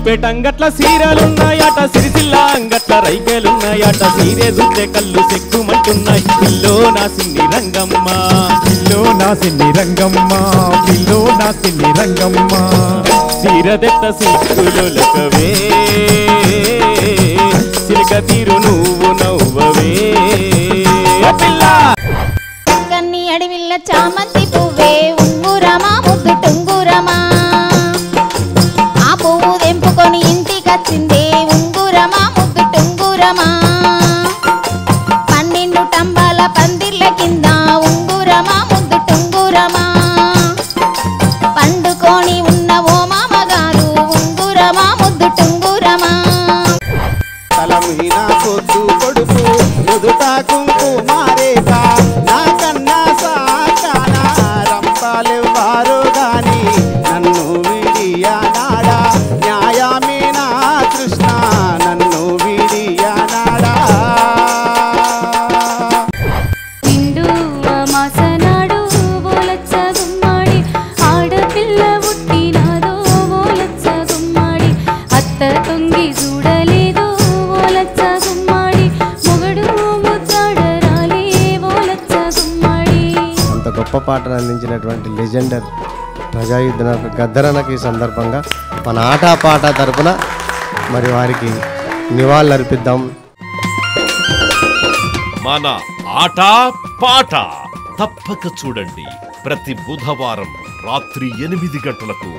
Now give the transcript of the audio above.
సిద్దిపేట అంగట్ల సీరలున్నాయట సిరిసిల్ల అంగట్ల రైకెలున్నాయట సీరే చూస్తే కళ్ళు సెక్కుమంటున్నాయి పిల్లో నా సిన్ని రంగమ్మ పిల్లో నా సిన్ని రంగమ్మ పిల్లో నా సిన్ని రంగమ్మ సీరదెత్త సిక్కులొలకవే సిలిక తీరు నువ్వు నవ్వవే పిల్ల కన్ని అడవిల్ల చామంతి పువ్వే ఉంగురమా ముద్దు టుంగురమా ఆ పువ్వు తెంపుకొని ఇంటికొచ్చిందే ఉంగురమా ముద్దు టుంగురమా 12 టంబాల పందిర్ల కింద ఉంగురమా ముద్దు టుంగురమా పండుకొని ఉన్న ఓ మామగారు ఉంగురమా ముద్దు టుంగురమా తలమున పొద్దు కొడుకు నుదుట కుంకుమారేక నా కన్నా సాకానా రంపాలెవ్వారు గాని నన్ను విడియనాడా న్యాయమేనా కృష్ణ నన్ను విడియనాడా నిండు మాసనాడు ఓలచ్చ గుమ్మాడి ఆడపిల్ల పుట్టినాదో ఓలచ్చ గుమ్మాడి అత్త తొంగి చూడలేదు ఓలచ్చ గుమ్మాడి మొగడు ముద్దాడరాలే ఓలచ్చ గుమ్మాడి. అంత గొప్ప పాటను అందించినటువంటి లెజెండర్ ప్రజాయుద్ధ గద్దరనకి ఈ సందర్భంగా మన ఆట పాట తరపున మరి వారికి నివాళులర్పిద్దాం. మన ఆట పాట తప్పక చూడండి ప్రతి బుధవారం రాత్రి 8 గంటలకు